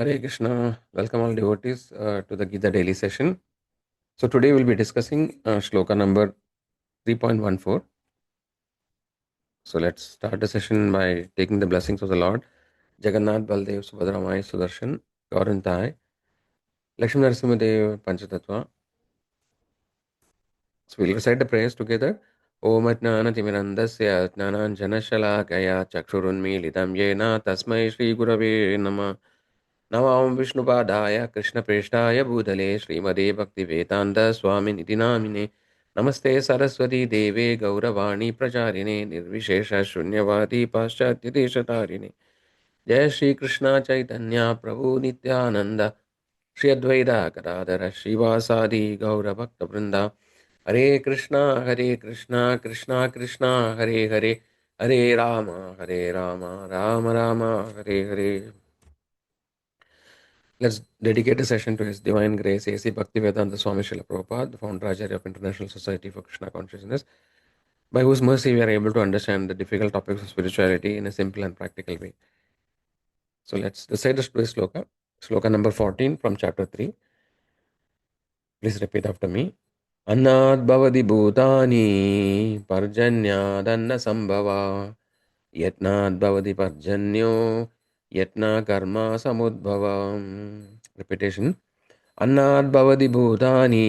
Hare Krishna. Welcome all devotees to the Gita Daily session. So today we'll be discussing Shloka number 3.14. So let's start the session by taking the blessings of the Lord. Jagannath, Baldev, Subhadramai, Sudarshan, Gaurantai, Lakshmi Narasimhadev, Panchatattva. So we'll recite the prayers together. Om Atnana Timirandasya Atnana Janashalakaya Chakshurunmilitam Yena Tasmai Shri Gurave Nama नमां विष्णुपादाय कृष्णप्रेष्ठाय भूतले श्रीमदे भक्तिवेदान्तस्वामिनिधि नामिने नमस्ते सरस्वती देवे गौरवाणी प्रचारिणे निर्विशेषशून्यवादी पाश्चात्यदेशतारिणे जय श्रीकृष्ण चैतन्य प्रभु नित्यानन्द श्री अद्वैता गदाधर श्रीवासादि गौरभक्तवृन्दा हरे Krishna Krishna Krishna Hare Hare Hare Ram Ram Ram Hare Hare. Let's dedicate a session to His Divine Grace, A.C. Bhaktivedanta Swami Srila Prabhupada, the founder Acharya of International Society for Krishna Consciousness, by whose mercy we are able to understand the difficult topics of spirituality in a simple and practical way. So let's recite the sloka, sloka number 14 from chapter 3. Please repeat after me. Annad bhavati bhutani parjanyadanna sambhava yatnad bhavati parjanyo yatna karma samudbhava. Repetition. अन्नाद् भवति भूतानि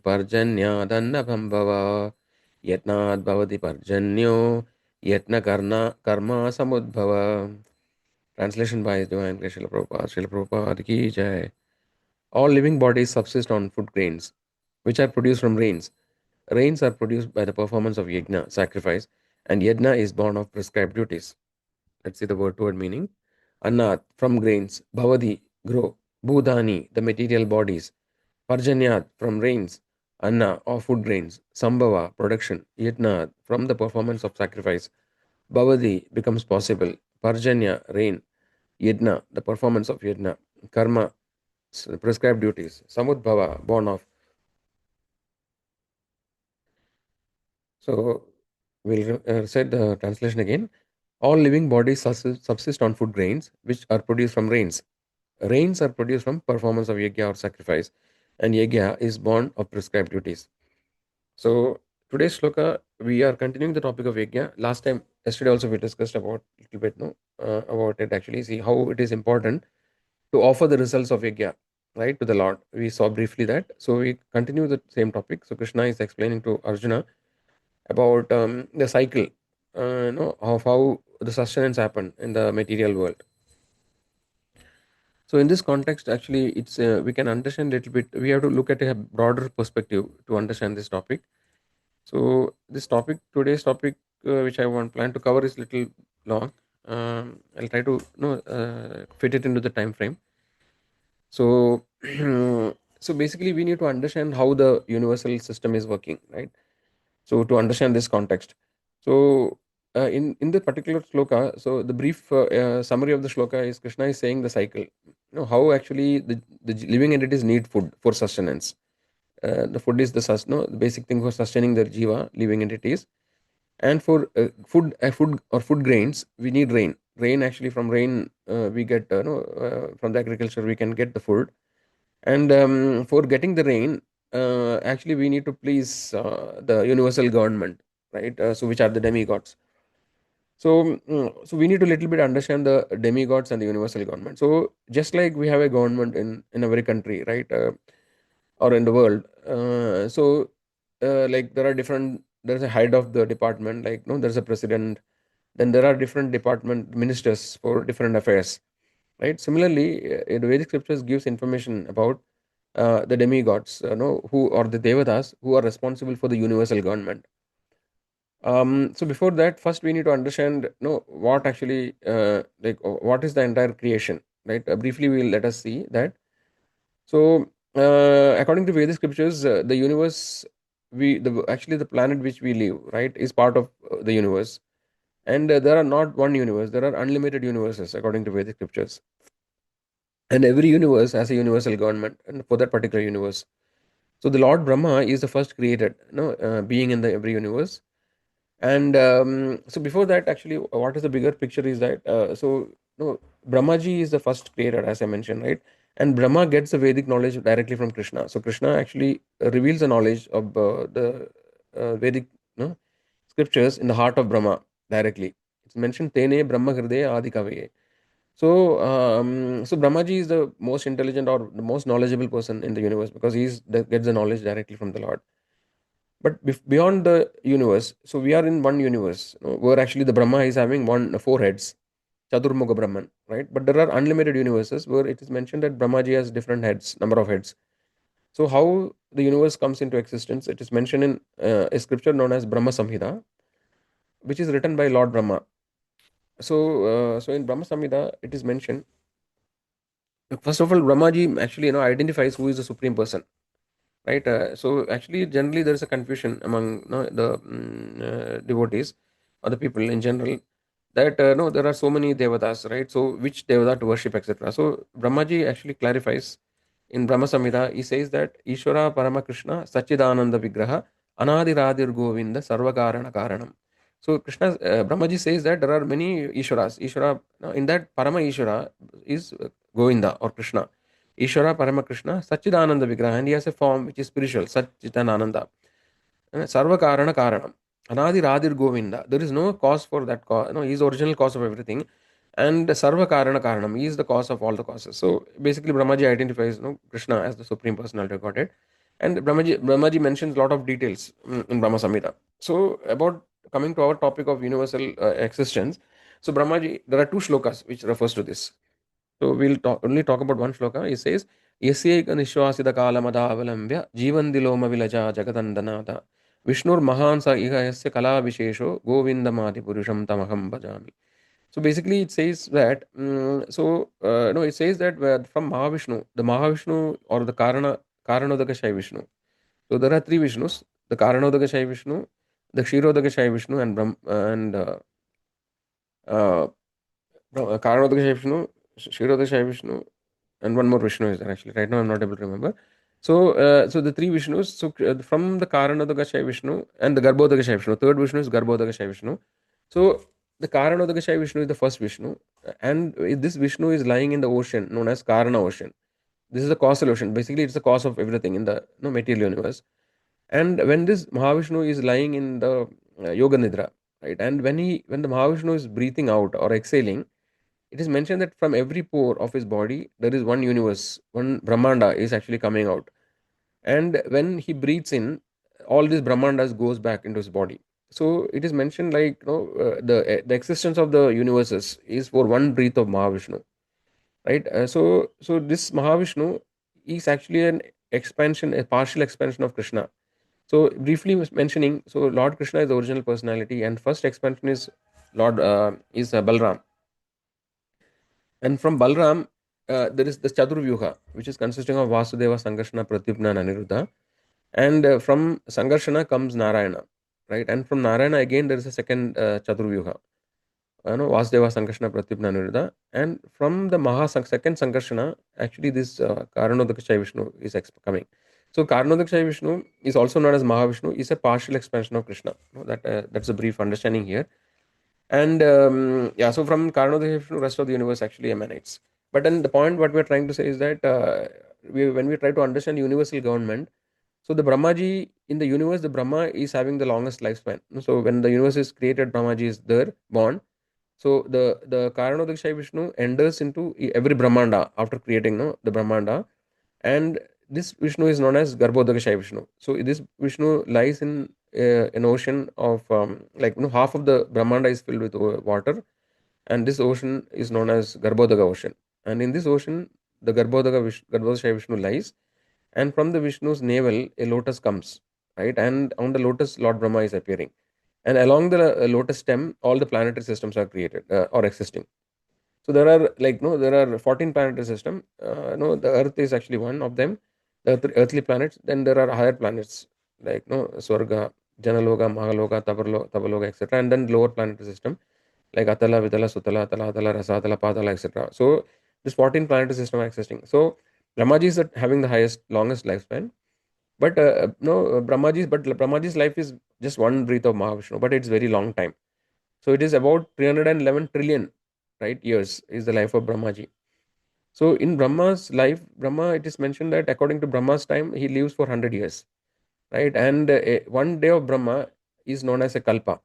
पर्जन्यादन्नभम्भव यत्नाद् भवति पर्जन्यो यत्न Karma समुद्भव. Translation by His Divine Grace Srila Prabhupada. Srila Prabhupada ki jai. All living bodies subsist on food grains, which are produced from rains. Rains are produced by the performance of yajna, sacrifice, and yajna is born of prescribed duties. Let's see the word-to-word meaning. Annat, from grains. Bhavadi, grow. Bhudani, the material bodies. Parjanyat, from rains. Anna, or food grains. Sambhava, production. Yajna, from the performance of sacrifice. Bhavadi, becomes possible. Parjanya, rain. Yajna, the performance of yajna. Karma, prescribed duties. Samudbhava, born of. So, we'll recite the translation again. All living bodies subsist on food grains, which are produced from rains. Rains are produced from performance of yajna or sacrifice, and yajna is born of prescribed duties. So today's shloka, we are continuing the topic of yajna. Yesterday also we discussed about a little bit, no, about it actually. See how it is important to offer the results of yajna, right, to the Lord. We saw briefly that. So we continue the same topic. So Krishna is explaining to Arjuna about the cycle, of how the sustenance happen in the material world. So in this context, actually, it's we can understand a little bit. We have to look at a broader perspective to understand this topic. So this topic, today's topic, which I want plan to cover, is little long. I'll try to fit it into the time frame. So so basically, we need to understand how the universal system is working, right? So to understand this context, so in the particular sloka, so the brief summary of the sloka is Krishna is saying the cycle. How actually the living entities need food for sustenance. The food is the basic thing for sustaining their jiva, living entities. And for food grains, we need rain. Rain, actually, from rain we get from the agriculture we can get the food. And for getting the rain, actually we need to please the universal government, right? So which are the demigods. So we need to little bit understand the demigods and the universal government. So just like we have a government in every country, right, or in the world. Like there's a head of the department, like no, there's a president. Then there are different department ministers for different affairs, right? Similarly, the Vedic scriptures gives information about the demigods, who or the devatas who are responsible for the universal government. So before that, first we need to understand, what actually, what is the entire creation, right? Briefly, let us see that. So, according to Vedic scriptures, the universe, actually the planet which we live, right, is part of the universe. And there are not one universe; there are unlimited universes according to Vedic scriptures. And every universe has a universal government, and for that particular universe. So the Lord Brahma is the first created, being in the every universe. And so before that, actually, what is the bigger picture is that no, Brahmaji is the first creator, as I mentioned, right? And Brahma gets the Vedic knowledge directly from Krishna. So Krishna actually reveals the knowledge of the Vedic, no, scriptures in the heart of Brahma directly. It's mentioned Tene Brahma Hridaya Adi Kavaye. So Brahmaji is the most intelligent or the most knowledgeable person in the universe because gets the knowledge directly from the Lord. But beyond the universe, so we are in one universe, where actually the Brahma is having four heads, Chadurmukha Brahman, right? But there are unlimited universes where it is mentioned that Brahmaji has different heads, number of heads. So how the universe comes into existence? It is mentioned in a scripture known as Brahma Samhita, which is written by Lord Brahma. So in Brahma Samhita, it is mentioned. First of all, Brahmaji actually identifies who is the supreme person, right? So actually, generally, there is a confusion among the devotees or the people in general that no, there are so many devatas, right? So which devata to worship, etc. So Brahmaji actually clarifies in Brahma Samhita. He says that Ishvara Parama Krishna Sachidananda Vigraha Anadiradir Govinda Sarvakarana Karanam. So Krishna, Brahmaji says that there are many Ishwaras. Ishvara, in that Parama Ishvara is Govinda or Krishna. Ishvara Parama Krishna Sachidananda Vigraha, and he has a form which is spiritual, Satchitananda. Sarva Karana Karanam. Anadi Radir Govinda. There is no cause for that cause. No, he is the original cause of everything. And Sarva Karana Karanam. He is the cause of all the causes. So basically, Brahmaji identifies Krishna as the Supreme Personality of Godhead. And Brahmaji mentions a lot of details in Brahma Samhita. So, about coming to our topic of universal existence. So, Brahmaji, there are two shlokas which refers to this. So only talk about one shloka. He says, Yasyeka nishwasida kalamadavalambya jivandiloma vilaja jagadandanada Vishnur mahansa iha yasya kala vishesho govindamadi purusham tamaham bhajami. So basically it says that, no, it says that from Mahavishnu, the Mahavishnu or the Karanodakashai Vishnu. So there are three Vishnus, the Karanodakashai Vishnu, the Kshirodakashai Vishnu uh, Karanodakashai Vishnu, Kshirodakashai Vishnu, and one more Vishnu is there actually. Right now, I'm not able to remember. So the three Vishnus. So from the Karanodakashai Vishnu and the Garbhodakashai Vishnu, third Vishnu is Garbhodakashai Vishnu. So the Karanodakashai Vishnu is the first Vishnu, and this Vishnu is lying in the ocean known as Karana Ocean. This is the causal ocean. Basically, it's the cause of everything in the material universe. And when this Mahavishnu is lying in the Yoga Nidra, right, and when the Mahavishnu is breathing out or exhaling, it is mentioned that from every pore of his body there is one universe, one Brahmanda is actually coming out. And when he breathes in, all these Brahmandas goes back into his body. So it is mentioned like the existence of the universes is for one breath of Mahavishnu, right? So this Mahavishnu is actually an expansion, a partial expansion of Krishna. So briefly mentioning, so Lord Krishna is the original personality, and first expansion is Balram. And from Balram, there is the Chaturvyuha, which is consisting of Vasudeva, Sangarshana, Pratyumna, and Aniruddha. And from Sangarshana comes Narayana, right? And from Narayana again there is a second Chaturvyuha. Vasudeva, Sangarshana, Pratyumna, Aniruddha. And from the second Sangarshana, actually this Karanodakashai Vishnu is coming. So Karanodakashai Vishnu is also known as Mahavishnu, is a partial expansion of Krishna. That's a brief understanding here. And yeah, so from Karanodakashai, rest of the universe actually emanates. But then the point what we're trying to say is that when we try to understand universal government, so the Brahmaji in the universe, the Brahma is having the longest lifespan. So when the universe is created, Brahmaji is there, born. So the Karanodakashai Vishnu enters into every Brahmanda after creating the Brahmanda, and this Vishnu is known as Garbhodakashai Vishnu. So this Vishnu lies in an ocean of half of the Brahmanda is filled with water, and this ocean is known as Garbhodaka Ocean. And in this ocean, the Garbhodakashai Vishnu lies, and from the Vishnu's navel, a lotus comes, right? And on the lotus, Lord Brahma is appearing. And along the lotus stem, all the planetary systems are created or existing. So there are there are 14 planetary system. No, the Earth is actually one of them, the earthly planets. Then there are higher planets like Swarga, Janaloka, Mahaloka, Tabaloka, etc. And then lower planetary system like Atala, Vitala, Sutala, Atala, Atala, Rasatala, Patala, etc. So this 14 planetary system are existing. So Brahmaji is having the highest, longest lifespan. But no, Brahmaji's life is just one breath of Mahavishnu, but it's very long time. So it is about 311 trillion. right, years is the life of Brahmaji. So in Brahma's life, Brahma, it is mentioned that according to Brahma's time, he lives for 100 years, right? And one day of Brahma is known as a kalpa.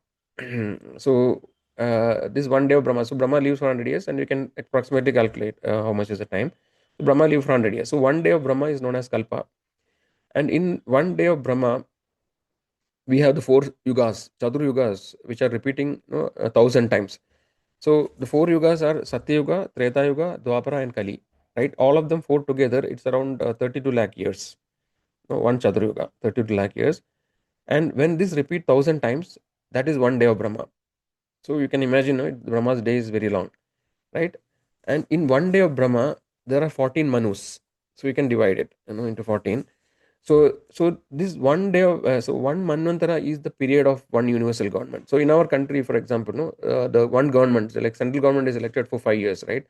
So this one day of Brahma, so Brahma lives for 100 years, and you can approximately calculate how much is the time. So Brahma lives for 100 years. So one day of Brahma is known as kalpa. And in one day of Brahma, we have the four yugas, Chatur yugas, which are repeating 1,000 times. So the four yugas are Satya Yuga, Treta Yuga, Dwapara, and Kali. Right, all of them four together, it's around 32 lakh years. No, one Chatur Yuga, 32 lakh years. And when this repeat 1,000 times, that is one day of Brahma. So you can imagine, Brahma's day is very long, right? And in one day of Brahma, there are 14 Manus. So you can divide it, into 14. So this one day of so one manvantara is the period of one universal government. So in our country, for example, no, the one government, so like central government is elected for 5 years, right?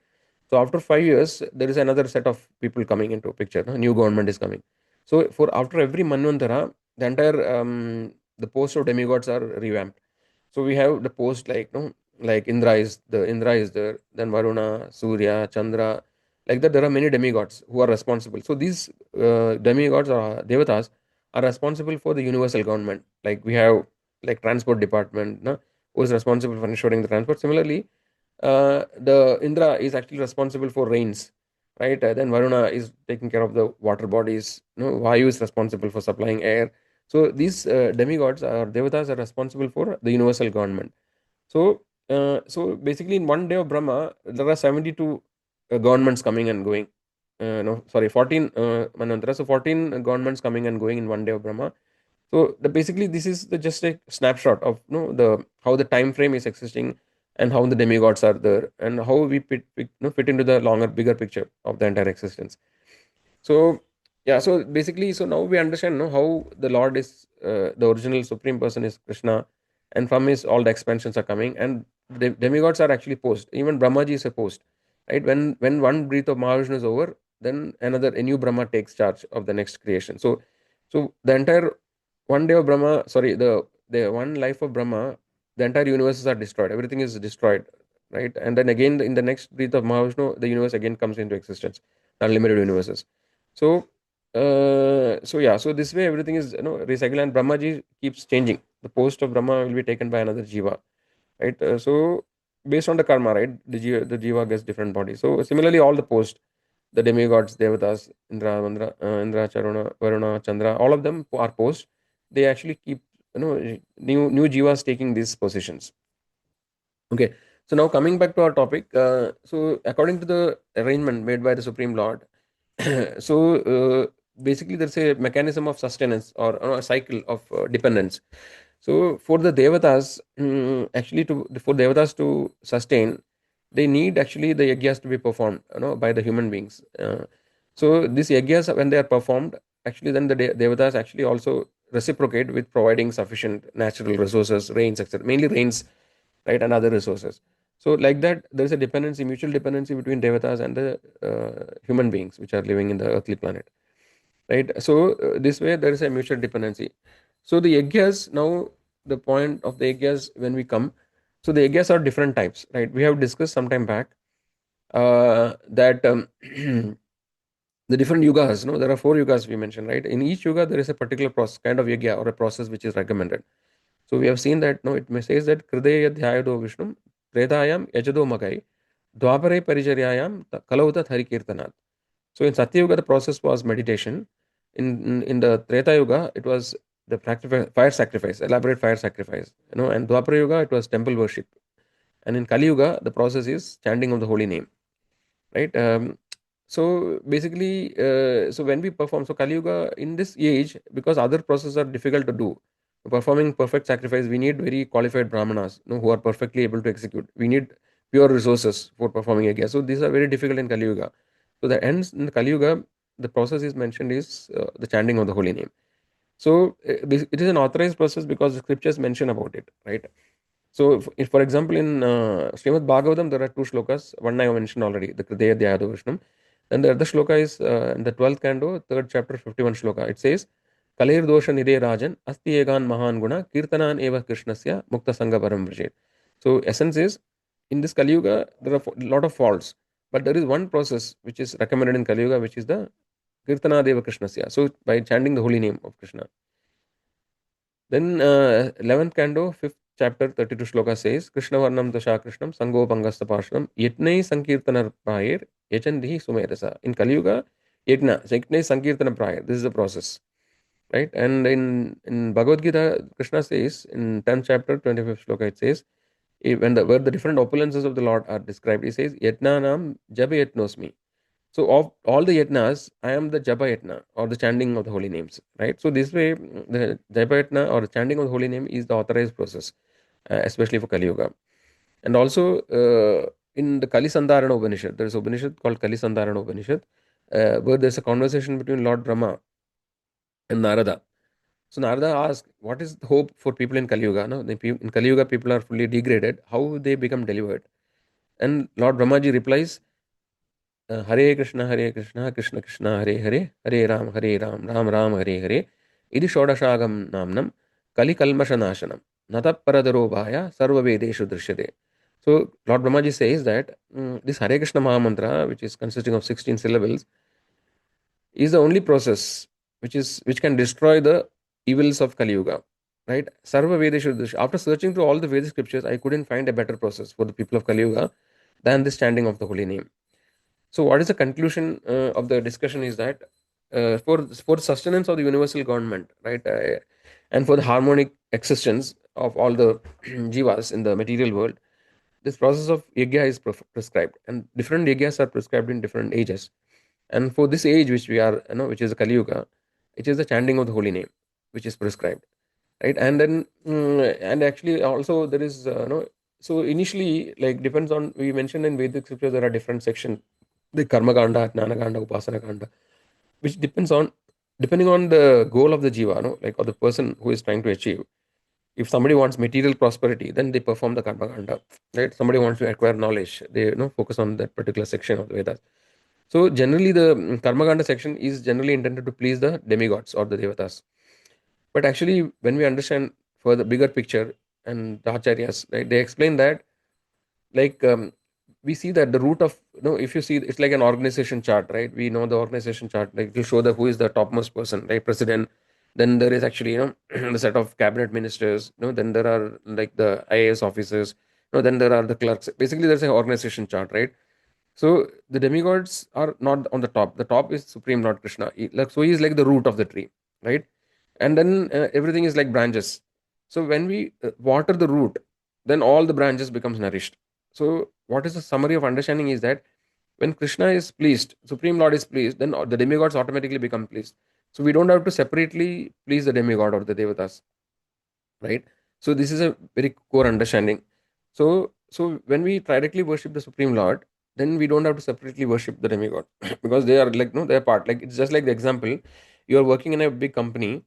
So after 5 years, there is another set of people coming into picture. No? New government is coming. So for after every manvantara, the entire the post of demigods are revamped. So we have the post like like Indra is there, then Varuna, Surya, Chandra, like that. There are many demigods who are responsible. So these demigods or devatas are responsible for the universal government. Like we have like transport department, no, who is responsible for ensuring the transport. Similarly, the Indra is actually responsible for rains, right? Then Varuna is taking care of the water bodies. Vayu is responsible for supplying air. So these demigods or devatas are responsible for the universal government. So basically, in one day of Brahma, there are 72 governments coming and going. No, sorry, 14 Manvantara. So 14 governments coming and going in one day of Brahma. So basically, this is just a snapshot of the how the time frame is existing, and how the demigods are there, and how we fit into the longer, bigger picture of the entire existence. So yeah, so basically, so now we understand how the Lord is the original supreme person is Krishna, and from his all the expansions are coming, and the demigods are actually post. Even Brahmaji is a post, right? When one breath of Mahavishnu is over, then a new Brahma takes charge of the next creation. So the entire one day of Brahma, sorry, the one life of Brahma, the entire universes are destroyed. Everything is destroyed, right? And then again, in the next breath of Mahavishnu, the universe again comes into existence, unlimited universes. So yeah, so this way everything is recycled, and Brahmaji keeps changing. The post of Brahma will be taken by another jiva, right? So based on the karma, right, the jiva gets different bodies. So similarly, all the post, the demigods, devatas, Indra, Charuna, Varuna, Chandra, all of them are post. They actually keep new jivas taking these positions. Okay, so now coming back to our topic. So according to the arrangement made by the Supreme Lord, so basically there's a mechanism of sustenance, or a cycle of dependence. So for the devatas, actually to for devatas to sustain, they need actually the yajnas to be performed, by the human beings. So these yajnas, when they are performed, actually then the devatas actually also reciprocate with providing sufficient natural resources, rains, etc. Mainly rains, right, and other resources. So like that, there is a dependency, mutual dependency between devatas and the human beings which are living in the earthly planet, right? So this way there is a mutual dependency. So the yajnas, now the point of the yajnas when we come, so the yajnas are different types, right? We have discussed some time back that the different yugas, no, there are four yugas we mentioned, right? In each yuga there is a particular process, kind of yajna or a process which is recommended. So we have seen that, no, it says that Krideya Dhyayado Vishnum, Tretayam Yajado Magai, Dwapare Paricharyayam Kalautat Harikirtanat. So in Satya Yuga, the process was meditation. In the Treta Yuga, it was the fire sacrifice, elaborate fire sacrifice. And Dwapara Yuga, it was temple worship. And in Kali Yuga, the process is chanting of the holy name, right? So basically, so when we perform, so Kali Yuga in this age, because other processes are difficult to do, performing perfect sacrifice, we need very qualified brahmanas, who are perfectly able to execute. We need pure resources for performing yajna. So these are very difficult in Kali Yuga. So the ends in the Kali Yuga, the process is mentioned is the chanting of the holy name. So it is an authorized process because the scriptures mention about it, right? So if for example, in Srimad Bhagavatam, there are two shlokas. One I mentioned already, the Krideya Dhyayado Vishnum. Then the other shloka is in the 12th canto, third chapter, 51 shloka. It says, Kalir dosha nide rajan, asti egan mahan guna, kirtanan eva krishnasya, mukta sangha param vrjet. So essence is, in this Kali Yuga, there are a lot of faults, but there is one process which is recommended in Kali Yuga, which is the Kirtana Deva Krishnasya. So, by chanting the holy name of Krishna. Then, 11th canto, 5th chapter, 32 shloka says, Krishna Varnam Dasha Krishnam, Sango Pangasta Parshanam, Yetnai Sankirtana Prayer, Yachandihi Sumerasa. In Kali Yuga, Yetnai Sankirtana Prayer. This is the process. Right? And in Bhagavad Gita, Krishna says in 10th chapter, 25th shloka, it says, where the different opulences of the Lord are described, he says, Yetnanam Jaba Yetnosmi. So of all the yatnas, I am the Japa yatna or the chanting of the holy names, right? So this way, the Japa yatna or the chanting of the holy name is the authorized process, especially for Kali Yuga. And also in the Kali Sandarana Upanishad, there is an Upanishad called Kali Sandarana Upanishad, where there's a conversation between Lord Brahma and Narada. So Narada asked, "What is the hope for people in Kali Yuga? No, in Kali Yuga, people are fully degraded. How they become delivered?" And Lord Brahmaji replies, Hare Krishna, Krishna Krishna, Hare Hare, Hare Ram, Ram Ram, Hare Hare, Idi Shodashagam Namnam, Kali Kalmashanashanam, Nataparadaro Bhaya, Sarva Vedeshu Drishyate. So Lord Brahmaji says that this Hare Krishna Maha Mantra, which is consisting of 16 syllables, is the only process which can destroy the evils of Kali Yuga. Right? Sarva Vedeshu Drishyate. After searching through all the Vedic scriptures, I couldn't find a better process for the people of Kali Yuga than this chanting of the holy name. So, what is the conclusion of the discussion is that for sustenance of the universal government, right, and for the harmonic existence of all the jivas in the material world, this process of yajna is prescribed, and different yajnas are prescribed in different ages. And for this age, which we are, which is the Kali Yuga, it is the chanting of the holy name, which is prescribed, right? And then, and actually, also there is, so initially, like depends on we mentioned in Vedic scripture, there are different sections the karma kanda, jnana kanda, upasana kanda, which depending on the goal of the jiva, no, like or the person who is trying to achieve. If somebody wants material prosperity, then they perform the karma kanda, right? Somebody wants to acquire knowledge, they focus on that particular section of the Vedas. So generally, the karma kanda section is generally intended to please the demigods or the devatas. But actually, when we understand for the bigger picture and the acharyas, right, they explain that like we see that the root of if you see it's like an organization chart, right? We know the organization chart, like to show the who is the topmost person, right? President. Then there is actually the set of cabinet ministers, then there are like the IAS officers, then there are the clerks. Basically there's an organization chart, right? So the demigods are not on the top. The top is Supreme Lord Krishna. So he is like the root of the tree, right? And then everything is like branches. So when we water the root, then all the branches becomes nourished. So what is the summary of understanding is that when Krishna is pleased, Supreme Lord is pleased, then the demigods automatically become pleased. So we don't have to separately please the demigod or the devatas, right? So this is a very core understanding. So when we directly worship the Supreme Lord, then we don't have to separately worship the demigod because they are like no, they're part. Like it's just like the example, you are working in a big company,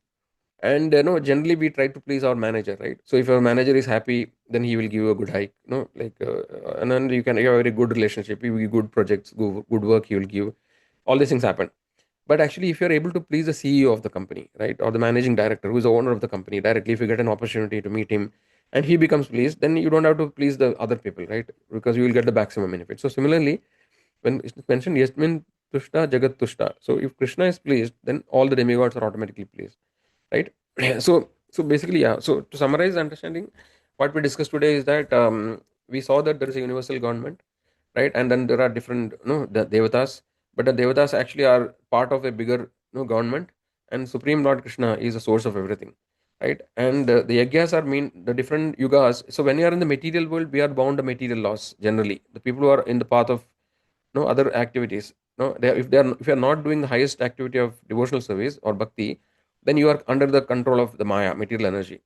and generally we try to please our manager, right? So if our manager is happy, then he will give you a good hike, like and then you have a very good relationship, you will give good projects, good work he will give. All these things happen. But actually, if you're able to please the CEO of the company, right, or the managing director, who's the owner of the company, directly, if you get an opportunity to meet him and he becomes pleased, then you don't have to please the other people, right? Because you will get the maximum benefit. So, similarly, when it's mentioned, Yasmin Tushta Jagat Tushta. So, if Krishna is pleased, then all the demigods are automatically pleased, right? So basically, yeah. So, to summarize understanding, what we discussed today is that we saw that there is a universal government, right? And then there are different the devatas, but the devatas actually are part of a bigger government, and Supreme Lord Krishna is the source of everything, right? And the yajnas are mean the different yugas. So when you are in the material world, we are bound to material laws. Generally the people who are in the path of other activities, if they are not doing the highest activity of devotional service or bhakti, then you are under the control of the maya, material energy.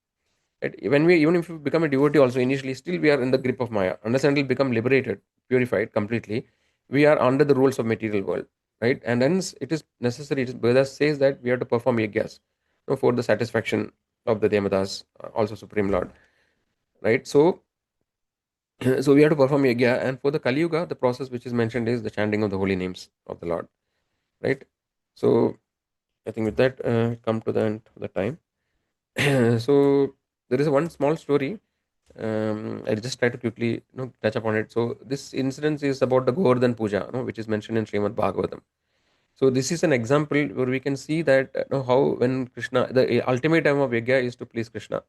Right? Even if you become a devotee, also initially, still we are in the grip of Maya. Unless until become liberated, purified completely, we are under the rules of material world, right? And hence it is necessary. Vedas says that we have to perform yajnas, for the satisfaction of the Devatas, also Supreme Lord, right? So, so we have to perform yajna, and for the Kali Yuga, the process which is mentioned is the chanting of the holy names of the Lord, right? So, I think with that, come to the end of the time. So there is one small story. I just try to quickly touch upon it. So this incident is about the Govardhan Puja, which is mentioned in Srimad Bhagavatam. So this is an example where we can see that how when Krishna, the ultimate aim of yajna is to please Krishna.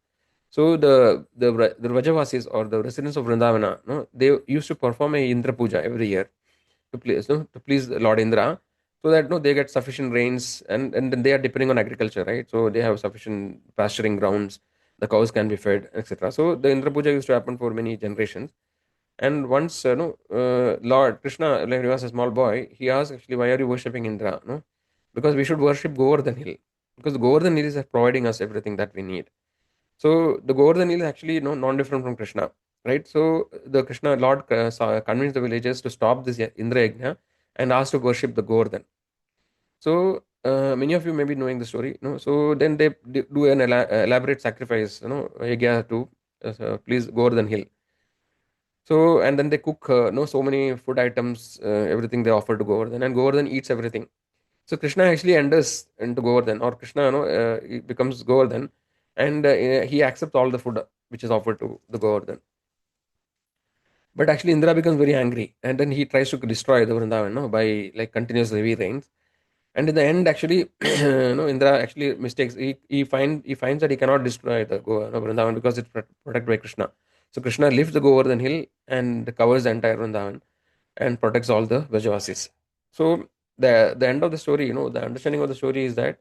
So the Vrajavasis or the residents of Vrindavana, they used to perform a Indra Puja every year to please Lord Indra, so that they get sufficient rains, and then they are depending on agriculture, right? So they have sufficient pasturing grounds, the cows can be fed, etc. So the Indra Puja used to happen for many generations. And once, Lord Krishna, like when he was a small boy, he asked, actually, why are you worshipping Indra? No, because we should worship Govardhan Hill, because Govardhan Hill is providing us everything that we need. So the Govardhan Hill is actually non-different from Krishna, right? So the Krishna Lord convinced the villagers to stop this Indra Yajna and asked to worship the Govardhan. So many of you may be knowing the story. So then they do an elaborate sacrifice, yajna to please Govardhan Hill. So and then they cook so many food items, everything they offer to Govardhan, and Govardhan eats everything. So Krishna actually enters into Govardhan, or Krishna, he becomes Govardhan, and he accepts all the food which is offered to the Govardhan. But actually, Indra becomes very angry, and then he tries to destroy the Vrindavan, by like continuous heavy rains. And in the end, actually, Indra actually mistakes. He finds that he cannot destroy the Vrindavan because it's protected by Krishna. So Krishna lifts the Govardhan hill and covers the entire Vrindavan and protects all the Vrajavasis. So the end of the story, the understanding of the story is that,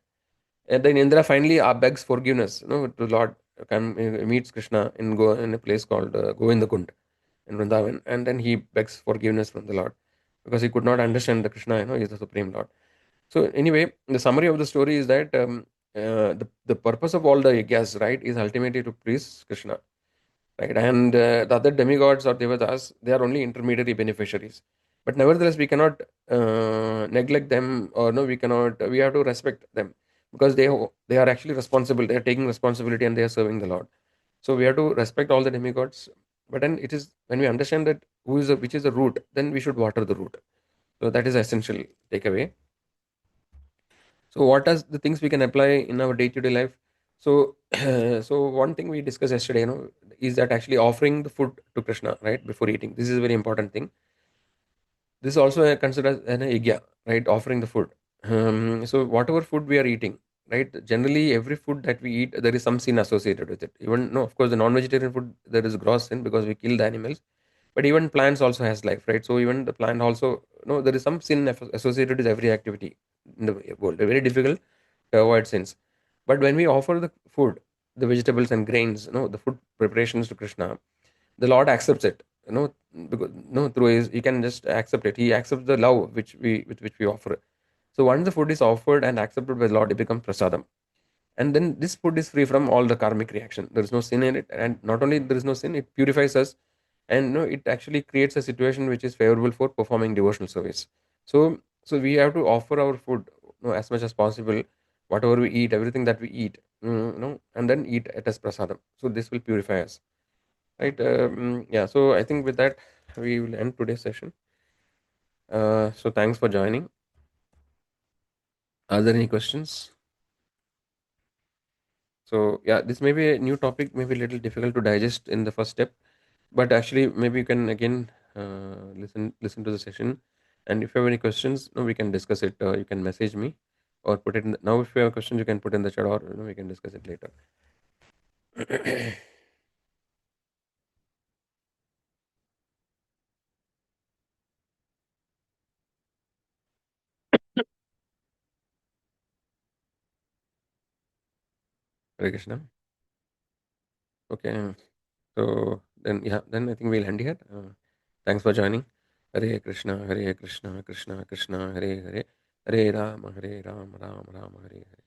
and then Indra finally begs forgiveness, to Lord, meets Krishna in a place called Govindakund in Vrindavan, and then he begs forgiveness from the Lord because he could not understand the Krishna, he is the supreme Lord. So anyway, the summary of the story is that the purpose of all the yajnas, right, is ultimately to please Krishna, right? And the other demigods or devatas, they are only intermediary beneficiaries. But nevertheless, we cannot neglect them, or no, we cannot. We have to respect them because they are actually responsible. They are taking responsibility and they are serving the Lord. So we have to respect all the demigods. But then it is when we understand that which is the root, then we should water the root. So that is essential takeaway. So what are the things we can apply in our day-to-day life? So, so one thing we discussed yesterday, is that actually offering the food to Krishna, right, before eating. This is a very important thing. This is also considered as an yajna, right, offering the food. So whatever food we are eating, right, generally every food that we eat, there is some sin associated with it. Even, no, of course, the non-vegetarian food, there is gross sin because we kill the animals. But even plants also has life, right? So even the plant also, there is some sin associated with every activity in the world. Very difficult to avoid sins. But when we offer the food, the vegetables and grains, the food preparations to Krishna, the Lord accepts it. Because through his, he can just accept it. He accepts the love which we offer. So once the food is offered and accepted by the Lord, it becomes prasadam. And then this food is free from all the karmic reaction. There is no sin in it, and not only there is no sin, it purifies us, and it actually creates a situation which is favorable for performing devotional service. So we have to offer our food, as much as possible, whatever we eat, everything that we eat, and then eat it as prasadam. So this will purify us, right? Yeah. So I think with that we will end today's session. So thanks for joining. Are there any questions? So yeah, this may be a new topic, maybe a little difficult to digest in the first step, but actually maybe you can again listen to the session, and if you have any questions, we can discuss it. You can message me or put it in now. If you have questions, you can put in the chat, or we can discuss it later. Hare Krishna. Okay, so then yeah, then I think we'll end here. Thanks for joining. Hare Krishna, Hare Krishna, Krishna Krishna, Hare Hare, Hare Rama, Hare Rama, Rama Rama, Hare Hare.